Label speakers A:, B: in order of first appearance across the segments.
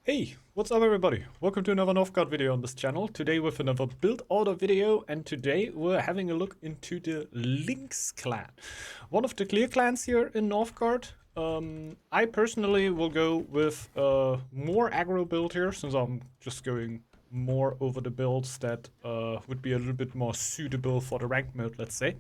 A: Hey, what's up everybody? Welcome to another Northgard video on this channel. Today with another build order video, and today we're having a look into the Lynx clan. One of the clear clans here in Northgard. I personally will go with more aggro build here, since I'm just going more over the builds that would be a little bit more suitable for the rank mode, let's say.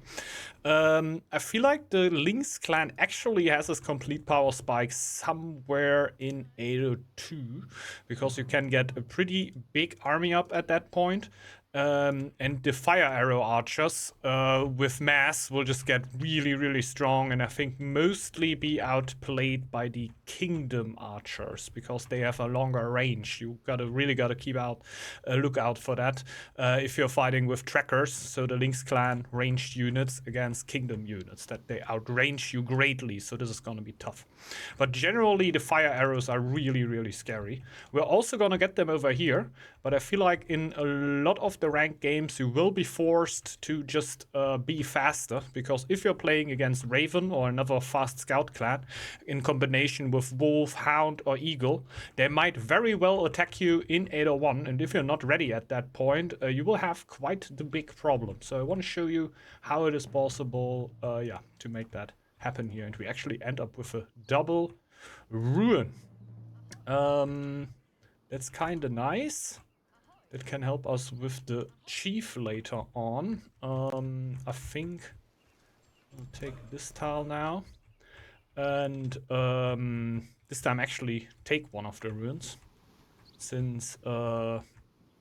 A: I feel like the Lynx clan actually has this complete power spike somewhere in 802, because you can get a pretty big army up at that point. And the fire arrow archers with mass will just get really strong, and I think mostly be outplayed by the kingdom archers because they have a longer range. You really gotta keep out a lookout for that if you're fighting with trackers. So the Lynx clan ranged units against kingdom units, that they outrange you greatly. So this is gonna be tough. But generally the fire arrows are really scary. We're also gonna get them over here, but I feel like in a lot of the ranked games you will be forced to just be faster, because if you're playing against Raven or another fast scout clan in combination with Wolf, Hound or Eagle, they might very well attack you in 801, and if you're not ready at that point, you will have quite the big problem. So I want to show you how it is possible to make that happen here, and we actually end up with a double ruin. That's kind of nice. That can help us with the chief later on. I think I'll take this tile now, and this time actually take one of the ruins, since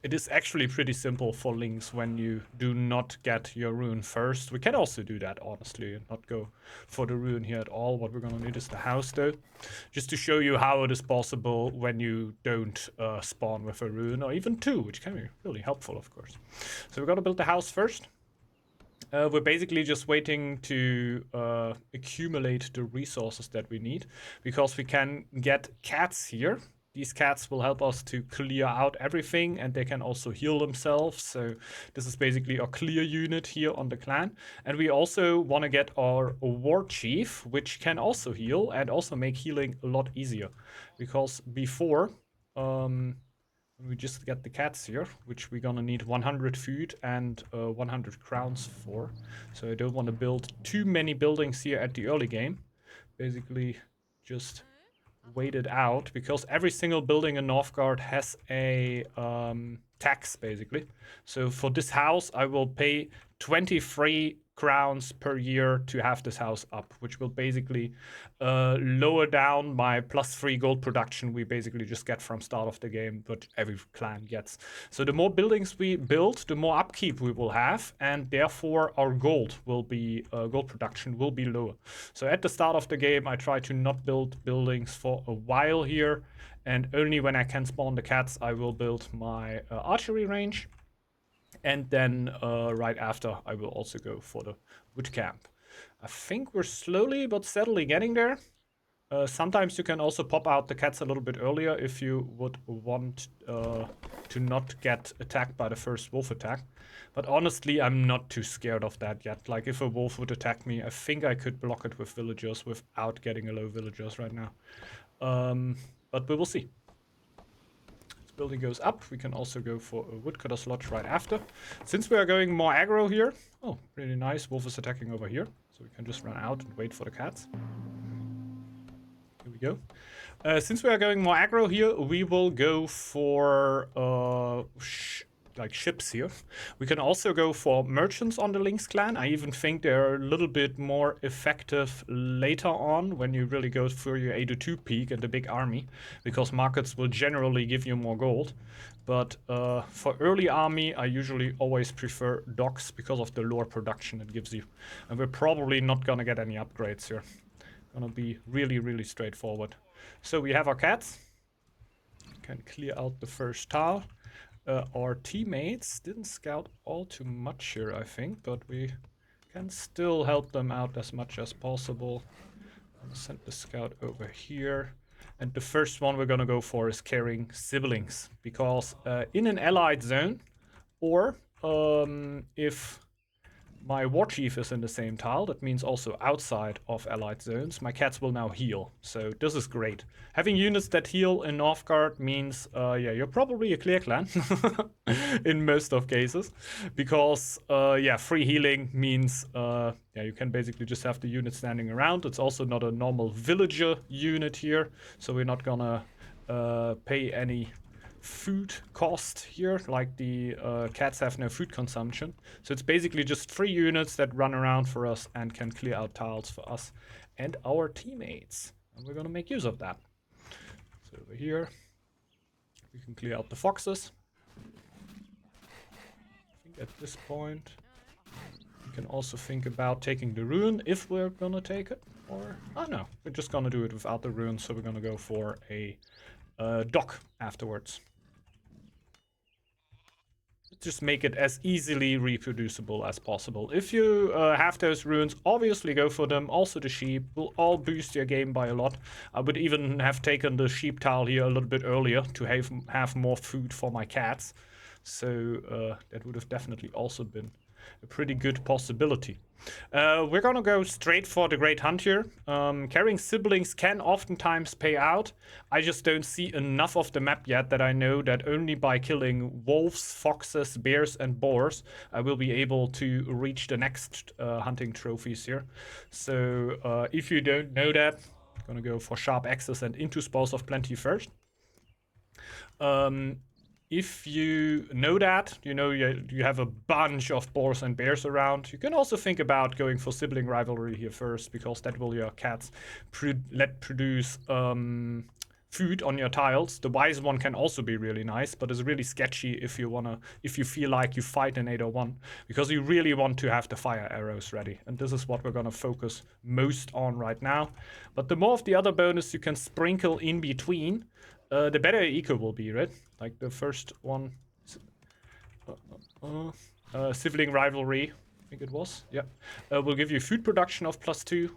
A: it is actually pretty simple for Lynx when you do not get your rune first. We can also do that, honestly, and not go for the rune here at all. What we're gonna need is the house, though, just to show you how it is possible when you don't spawn with a rune, or even two, which can be really helpful, of course. So we're gonna build the house first. We're basically just waiting to accumulate the resources that we need, because we can get cats here. These cats will help us to clear out everything, and they can also heal themselves. So this is basically our clear unit here on the clan. And we also want to get our warchief, which can also heal and also make healing a lot easier. Because before, we just get the cats here, which we're gonna need 100 food and 100 crowns for. So I don't want to build too many buildings here at the early game. Basically, just wait it out, because every single building in Northgard has a tax, basically. So for this house, I will pay 23 crowns per year to have this house up, which will basically lower down my +3 gold production we basically just get from start of the game, but every clan gets. So the more buildings we build, the more upkeep we will have, and therefore our gold production will be lower. So at the start of the game, I try to not build buildings for a while here, and only when I can spawn the cats, I will build my archery range. And then right after, I will also go for the wood camp. I think we're slowly but steadily getting there. Sometimes you can also pop out the cats a little bit earlier if you would want to not get attacked by the first wolf attack. But honestly, I'm not too scared of that yet. Like, if a wolf would attack me, I think I could block it with villagers without getting a low villagers right now. But we will see. Building goes up, we can also go for a woodcutter's lodge right after. Since we are going more aggro here, oh, really nice, wolf is attacking over here, so we can just run out and wait for the cats. Here we go. Since we are going more aggro here, we will go for like ships here. We can also go for merchants on the Lynx clan. I even think they're a little bit more effective later on when you really go for your 802 peak and the big army, because markets will generally give you more gold. But for early army, I usually always prefer docks because of the lore production it gives you. And we're probably not gonna get any upgrades here. Gonna be really straightforward. So we have our cats. Can clear out the first tile. Our teammates didn't scout all too much here, I think, but we can still help them out as much as possible. I'm gonna send the scout over here. And the first one we're gonna go for is carrying siblings, because in an allied zone, or if my warchief is in the same tile. That means also outside of allied zones. My cats will now heal. So this is great. Having units that heal in Northgard means, yeah, you're probably a clear clan in most of cases. Because, yeah, free healing means, yeah, you can basically just have the unit standing around. It's also not a normal villager unit here. So we're not gonna pay any food cost here, like the cats have no food consumption. So it's basically just 3 units that run around for us and can clear out tiles for us and our teammates. And we're gonna make use of that. So over here, we can clear out the foxes. I think at this point, we can also think about taking the rune if we're gonna take it. Or, oh no, we're just gonna do it without the rune, so we're gonna go for a dock afterwards. Just make it as easily reproducible as possible. If you have those runes, obviously go for them. Also the sheep will all boost your game by a lot. I would even have taken the sheep tile here a little bit earlier to have more food for my cats. So that would have definitely also been a pretty good possibility. We're gonna go straight for the Great Hunt here. Carrying siblings can oftentimes pay out. I just don't see enough of the map yet that I know that only by killing wolves, foxes, bears, and boars I will be able to reach the next hunting trophies here. So if you don't know that, I'm gonna go for sharp axes and into spoils of plenty first. If you know that, you know you have a bunch of boars and bears around, you can also think about going for sibling rivalry here first, because that will your cats produce food on your tiles. The wise one can also be really nice, but it's really sketchy if you feel like you fight in 801, because you really want to have the fire arrows ready, and this is what we're gonna focus most on right now. But the more of the other bonus you can sprinkle in between, the better eco will be, right? Like the first one, sibling rivalry, I think it was. Yeah, will give you food production of +2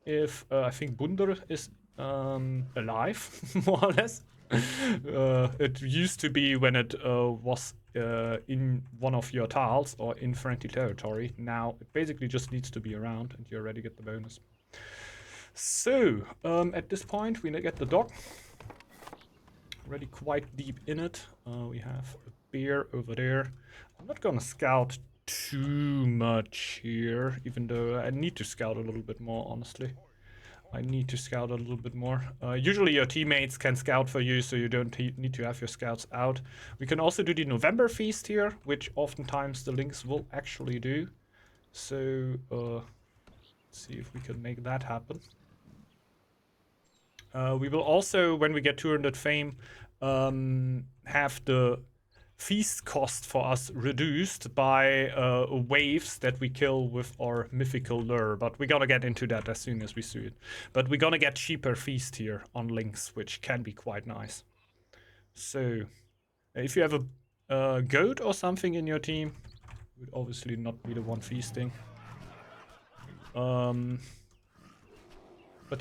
A: if I think Bunder is alive, more or less. It used to be when it was in one of your tiles or in friendly territory. Now it basically just needs to be around, and you already get the bonus. So at this point, we get the dog. Already quite deep in it. We have a bear over there. I'm not gonna scout too much here, even though I need to scout a little bit more, honestly. I need to scout a little bit more. Usually your teammates can scout for you, so you don't need to have your scouts out. We can also do the November feast here, which oftentimes the Lynx will actually do. So let's see if we can make that happen. We will also, when we get 200 fame, have the feast cost for us reduced by waves that we kill with our mythical lure. But we're gonna get into that as soon as we see it. But we're gonna get cheaper feast here on Lynx, which can be quite nice. So if you have a goat or something in your team, it would obviously not be the one feasting. But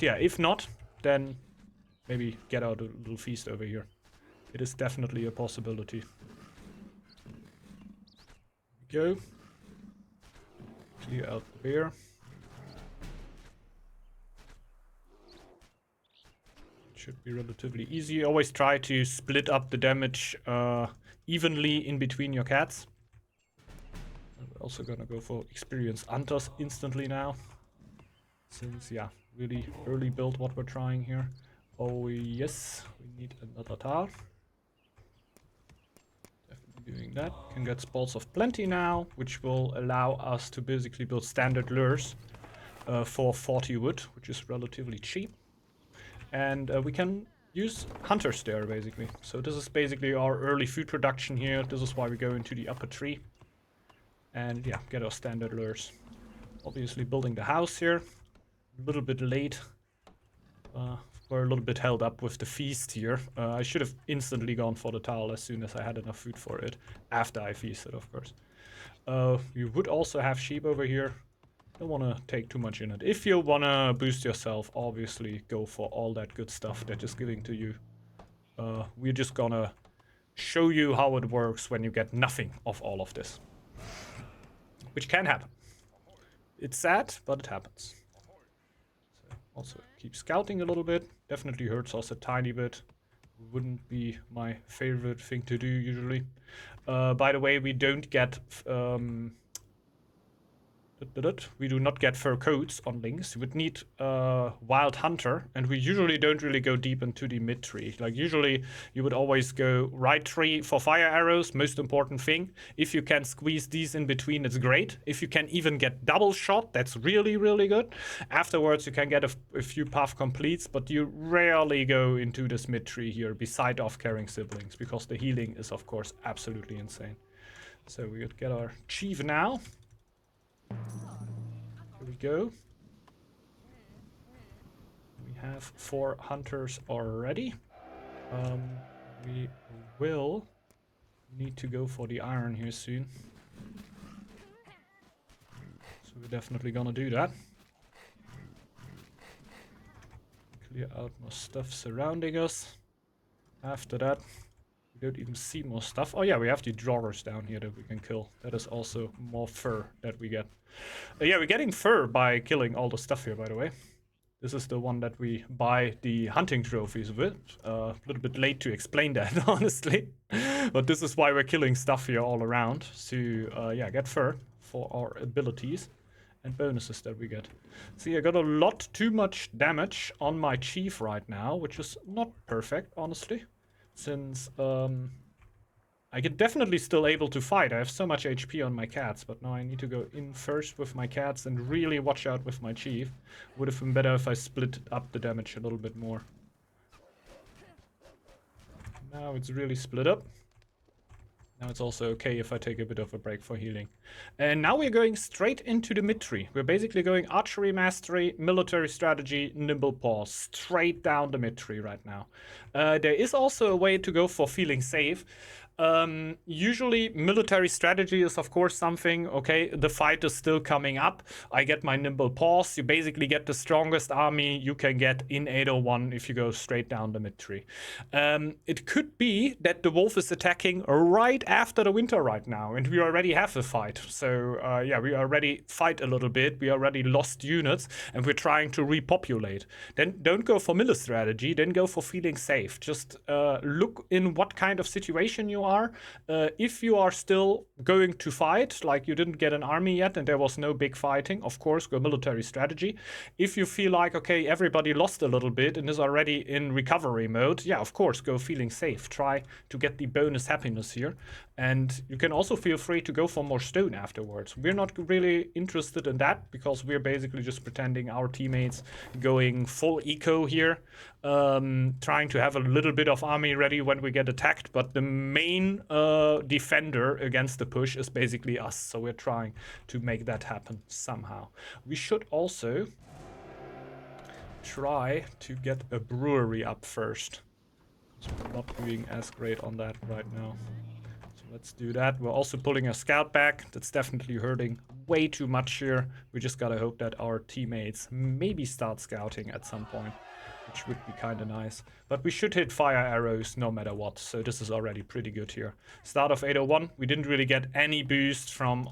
A: yeah, if not, then maybe get out a little feast over here. It is definitely a possibility. Go. Clear out the bear. It should be relatively easy. Always try to split up the damage evenly in between your cats. We're also gonna go for experienced hunters instantly now. Since, yeah, really early build what we're trying here. Oh yes, we need another tile. Definitely doing that. Can get spoils of plenty now, which will allow us to basically build standard lures for 40 wood, which is relatively cheap. And we can use hunters there, basically. So this is basically our early food production here. This is why we go into the upper tree. And yeah, get our standard lures. Obviously building the house here. A little bit late. We're a little bit held up with the feast here. I should have instantly gone for the tile as soon as I had enough food for it. After I feasted, of course. You would also have sheep over here. Don't want to take too much in it. If you want to boost yourself, obviously go for all that good stuff that is giving to you. We're just gonna show you how it works when you get nothing of all of this. Which can happen. It's sad, but it happens. So also keep scouting a little bit. Definitely hurts us a tiny bit. Wouldn't be my favorite thing to do usually. By the way, we don't get we do not get fur coats on Lynx. You would need Wild Hunter, and we usually don't really go deep into the mid tree. Like usually you would always go right tree for fire arrows, most important thing. If you can squeeze these in between, it's great. If you can even get double shot, that's really, really good. Afterwards you can get a few path completes, but you rarely go into this mid tree here beside off carrying siblings, because the healing is of course absolutely insane. So we would get our chief now. Here we go. We have 4 hunters already. We will need to go for the iron here soon. So we're definitely gonna do that. Clear out more stuff surrounding us. After that, we don't even see more stuff. Oh yeah, we have the drawers down here that we can kill. That is also more fur that we get. Yeah, we're getting fur by killing all the stuff here, by the way. This is the one that we buy the hunting trophies with. A little bit late to explain that, honestly. But this is why we're killing stuff here all around. To, yeah, get fur for our abilities and bonuses that we get. See, I got a lot too much damage on my chief right now, which is not perfect, honestly. Since, I can definitely still able to fight. I have so much HP on my cats, but now I need to go in first with my cats and really watch out with my chief. Would have been better if I split up the damage a little bit more. Now it's really split up. Now it's also okay if I take a bit of a break for healing. And now we're going straight into the mid tree. We're basically going archery mastery, military strategy, nimble paws. Straight down the mid tree right now. There is also a way to go for feeling safe. Usually military strategy is of course something, okay, the fight is still coming up. I get my nimble paws. You basically get the strongest army you can get in 801 if you go straight down the mid tree. It could be that the wolf is attacking right after the winter right now, and we already have a fight. So yeah, we already fight a little bit. We already lost units, and we're trying to repopulate. Then don't go for miller strategy. Then go for feeling safe. Just look in what kind of situation you are. If you are still going to fight, like you didn't get an army yet and there was no big fighting, of course go military strategy. If you feel like, okay, everybody lost a little bit and is already in recovery mode, yeah, of course go feeling safe. Try to get the bonus happiness here. And you can also feel free to go for more stone afterwards. We're not really interested in that because we're basically just pretending our teammates going full eco here, trying to have a little bit of army ready when we get attacked. But the main defender against the push is basically us. So we're trying to make that happen somehow. We should also try to get a brewery up first. So we're not doing as great on that right now. Let's do that. We're also pulling a scout back. That's definitely hurting way too much here. We just gotta hope that our teammates maybe start scouting at some point, which would be kind of nice. But we should hit fire arrows no matter what, so this is already pretty good here. Start of 801, we didn't really get any boost from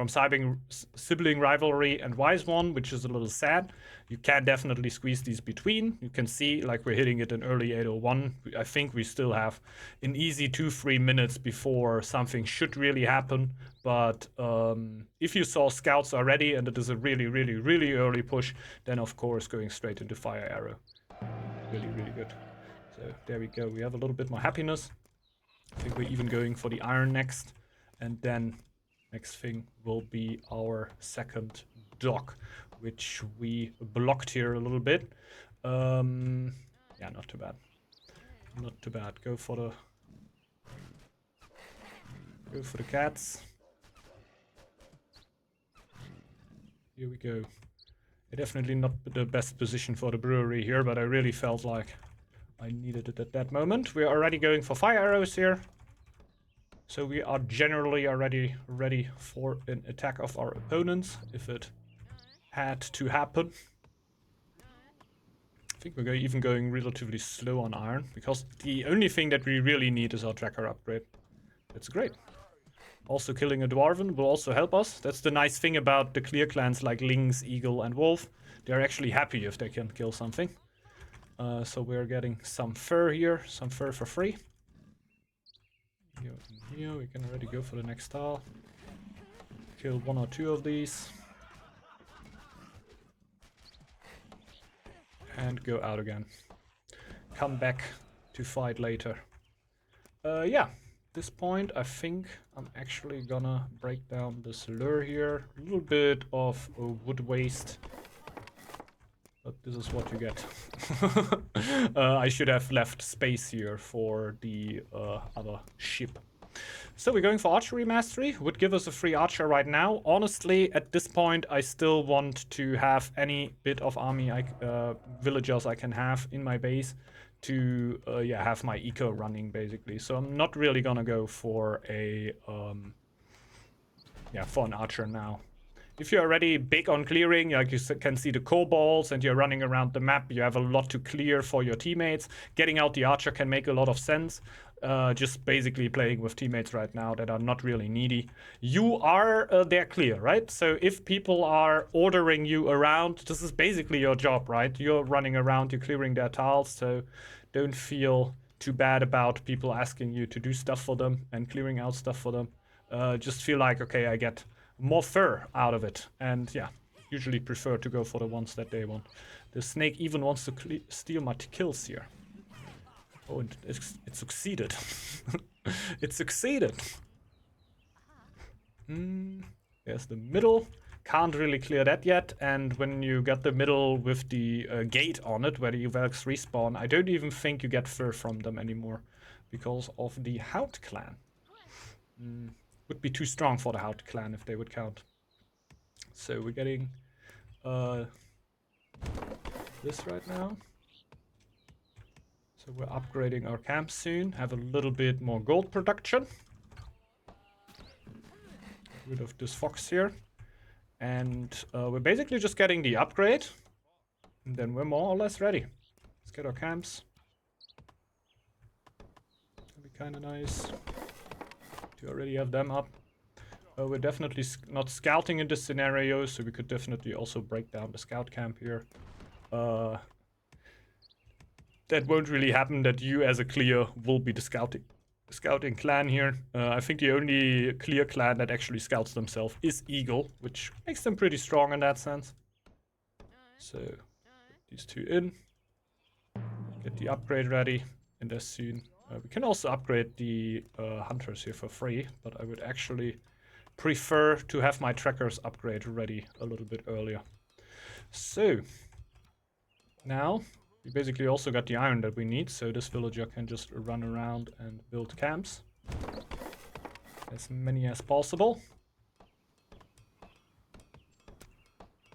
A: sibling rivalry and wise one, which is a little sad. You can definitely squeeze these between. You can see like we're hitting it in early 801. I think we still have an easy 2-3 minutes before something should really happen. But if you saw scouts already and it is a really, really, really early push, then of course going straight into fire arrow. Really, really good. So there we go. We have a little bit more happiness. I think we're even going for the iron next. And then next thing will be our second dock, which we blocked here a little bit. Yeah, not too bad. Not too bad. Go for the cats. Here we go. Definitely not the best position for the brewery here, but I really felt like I needed it at that moment. We're already going for fire arrows here. So we are generally already ready for an attack of our opponents, if it had to happen. I think we're even going relatively slow on iron, because the only thing that we really need is our tracker upgrade. That's great. Also killing a dwarven will also help us. That's the nice thing about the clear clans like Lynx, Eagle, and Wolf. They're actually happy if they can kill something. So we're getting some fur here, some fur for free. Go in here, we can already go for the next tile. Kill 1 or 2 of these. And go out again. Come back to fight later. Yeah, at this point I think I'm actually gonna break down this lure here. A little bit of wood waste. But this is what you get. I should have left space here for the other ship. So we're going for archery mastery. Would give us a free archer right now. Honestly, at this point, I still want to have any bit of army villagers I can have in my base to yeah, have my eco running basically. So I'm not really gonna go for a yeah, for an archer now. If you're already big on clearing, like you can see the kobolds and you're running around the map, you have a lot to clear for your teammates. Getting out the archer can make a lot of sense. Just basically playing with teammates right now that are not really needy. You are there clear, right? So if people are ordering you around, this is basically your job, right? You're running around, you're clearing their tiles, so don't feel too bad about people asking you to do stuff for them and clearing out stuff for them. Just feel like, okay, I get more fur out of it, and yeah, usually prefer to go for the ones that they want. The snake even wants to steal my kills here. Oh, and it succeeded. It succeeded. There's the middle. Can't really clear that yet, and when you get the middle with the gate on it, where the Uvelks respawn, I don't even think you get fur from them anymore, because of the Hound clan. Would be too strong for the Hound clan if they would count. So we're getting this right now. So we're upgrading our camp soon. Have a little bit more gold production. Get rid of this fox here. And we're basically just getting the upgrade. And then we're more or less ready. Let's get our camps. That'd be kind of nice to already have them up. We're definitely not scouting in this scenario, so we could definitely also break down the scout camp here. That won't really happen, that you as a clear will be the scouting clan here. I think the only clear clan that actually scouts themselves is Eagle, which makes them pretty strong in that sense. So, put these two in. Get the upgrade ready, and as soon. We can also upgrade the hunters here for free, but I would actually prefer to have my trackers upgrade ready a little bit earlier. So, now we basically also got the iron that we need, so this villager can just run around and build camps. As many as possible.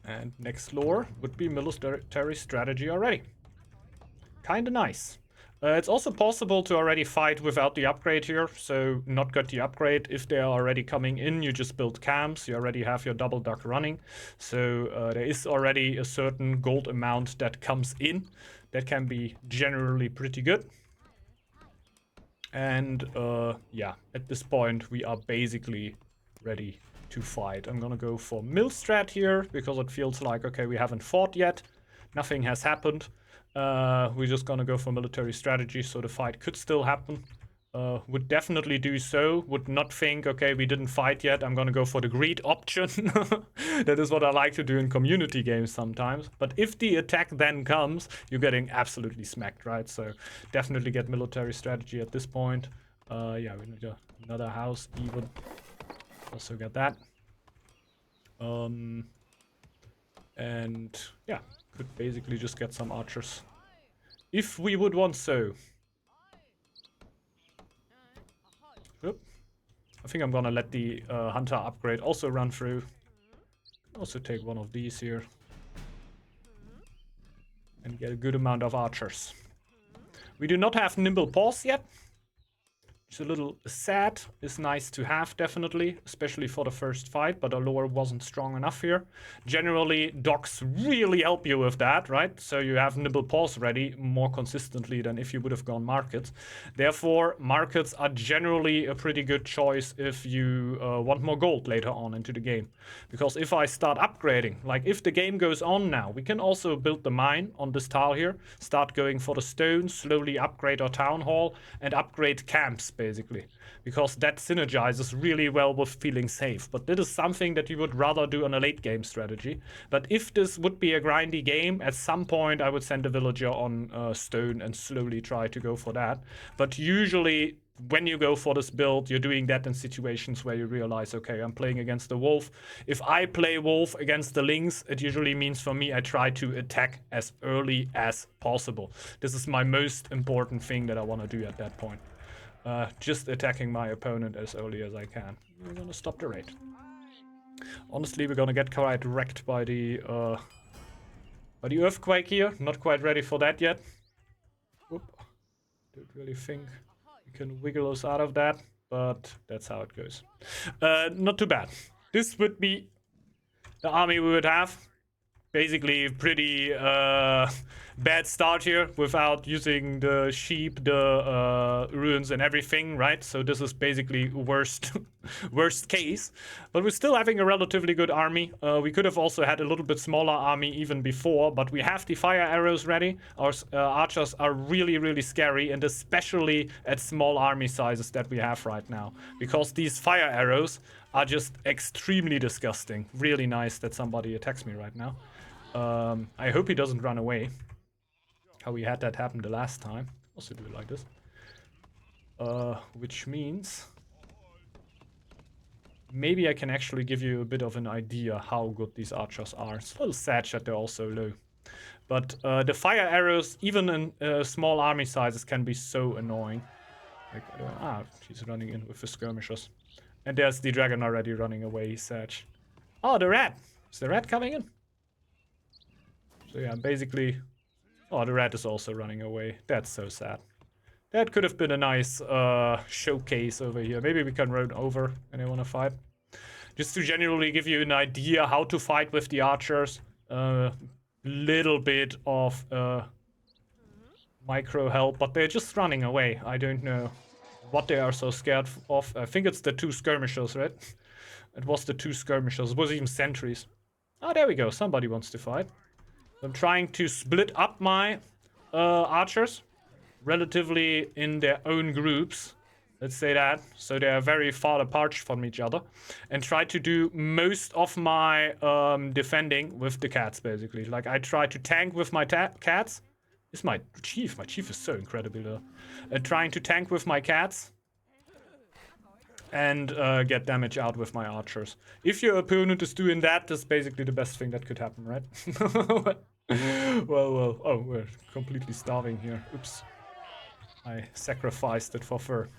A: And next lore would be military strategy already. Kinda nice. It's also possible to already fight without the upgrade here, so not got the upgrade. If they are already coming in, you just build camps, you already have your double duck running. So there is already a certain gold amount that comes in. That can be generally pretty good. And yeah, at this point we are basically ready to fight. I'm gonna go for mill strat here, because it feels like, okay, we haven't fought yet. Nothing has happened. We're just gonna go for military strategy, so the fight could still happen. Would definitely do so. Would not think, okay, we didn't fight yet, I'm gonna go for the greed option. That is what I like to do in community games sometimes. But if the attack then comes, you're getting absolutely smacked, right? So definitely get military strategy at this point. Yeah, we need another house even. Also get that. And yeah, could basically just get some archers if we would want so. Oop. I think I'm gonna let the hunter upgrade also run through. Also take one of these here and get a good amount of archers. We do not have nimble paws yet, It's a little sad. It's nice to have, definitely, especially for the first fight, but our lore wasn't strong enough here. Generally, docs really help you with that, right? So you have nibble paws ready more consistently than if you would have gone markets. Therefore, markets are generally a pretty good choice if you want more gold later on into the game. Because if I start upgrading, like if the game goes on now, we can also build the mine on this tile here, start going for the stone, slowly upgrade our town hall, and upgrade camps, basically, because that synergizes really well with feeling safe. But this is something that you would rather do on a late game strategy. But if this would be a grindy game, at some point I would send a villager on stone and slowly try to go for that. But usually when you go for this build, you're doing that in situations where you realize, okay, I'm playing against the wolf. If I play wolf against the lynx, it usually means for me I try to attack as early as possible. This is my most important thing that I want to do at that point. Just attacking my opponent as early as I can. We're gonna stop the raid. Honestly, we're gonna get quite wrecked by the earthquake here. Not quite ready for that yet. Whoop. Don't really think we can wiggle us out of that, but that's how it goes. Not too bad. This would be the army we would have. Basically, pretty bad start here without using the sheep, the ruins and everything, right? So this is basically worst worst case. But we're still having a relatively good army. We could have also had a little bit smaller army even before, but we have the fire arrows ready. Our archers are really, really scary, and especially at small army sizes that we have right now. Because these fire arrows are just extremely disgusting. Really nice that somebody attacks me right now. I hope he doesn't run away. How we had that happen the last time. Also do it like this. Which means maybe I can actually give you a bit of an idea how good these archers are. It's a little sad that they're all so low. But the fire arrows, even in small army sizes, can be so annoying. Like, he's running in with the skirmishers. And there's the dragon already running away, he's sad. Oh, the rat! Is the rat coming in? So yeah, basically... Oh, the rat is also running away. That's so sad. That could have been a nice showcase over here. Maybe we can run over and they want to fight. Just to generally give you an idea how to fight with the archers. Little bit of micro help, but they're just running away. I don't know what they are so scared of. I think it's the two skirmishers, right? It was the two skirmishers. It was even sentries. Oh, there we go. Somebody wants to fight. I'm trying to split up my archers relatively in their own groups. Let's say that. So they are very far apart from each other. And try to do most of my defending with the cats, basically. Like, I try to tank with my cats. It's my chief. My chief is so incredible. Trying to tank with my cats. And get damage out with my archers. If your opponent is doing that, that's basically the best thing that could happen, right? well. Oh, we're completely starving here. Oops. I sacrificed it for fur.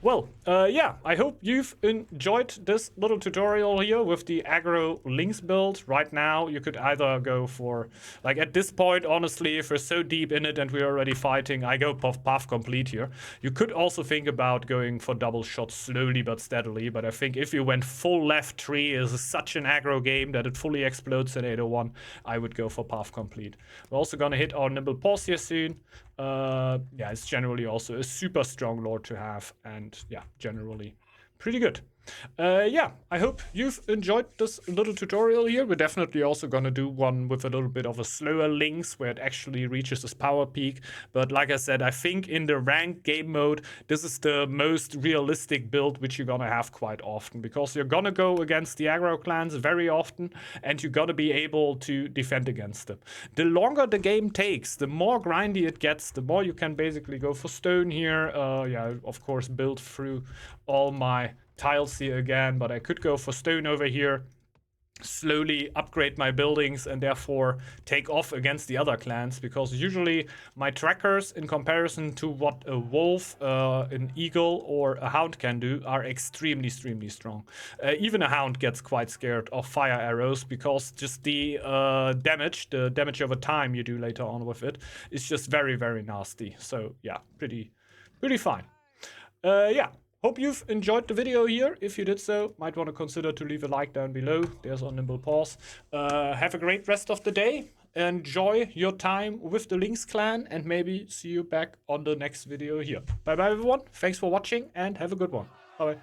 A: Well, yeah, I hope you've enjoyed this little tutorial here with the Aggro Lynx build. Right now, you could either go for, like at this point, honestly, if we're so deep in it and we're already fighting, I go path complete here. You could also think about going for double shots slowly but steadily, but I think if you went full left tree, is such an aggro game that it fully explodes at 801, I would go for path complete. We're also gonna hit our nimble pause here soon. Yeah, it's generally also a super strong lord to have, and yeah, generally pretty good. Yeah, I hope you've enjoyed this little tutorial here. We're definitely also gonna do one with a little bit of a slower Lynx where it actually reaches its power peak. But like I said, I think in the ranked game mode, this is the most realistic build which you're gonna have quite often, because you're gonna go against the aggro clans very often, and you gotta be able to defend against them. The longer the game takes, the more grindy it gets, the more you can basically go for stone here. Yeah, of course, build through all my tiles here again, but I could go for stone over here, slowly upgrade my buildings, and therefore take off against the other clans, because usually my trackers, in comparison to what a wolf, an eagle, or a hound can do, are extremely strong. Even a hound gets quite scared of fire arrows, because just the damage over time you do later on with it is just very nasty. So yeah, pretty fine. Yeah, hope you've enjoyed the video here. If you did so, might want to consider to leave a like down below. There's our nimble paws. Have a great rest of the day. Enjoy your time with the Lynx clan, and maybe see you back on the next video here. Bye bye everyone, thanks for watching and have a good one. Bye bye.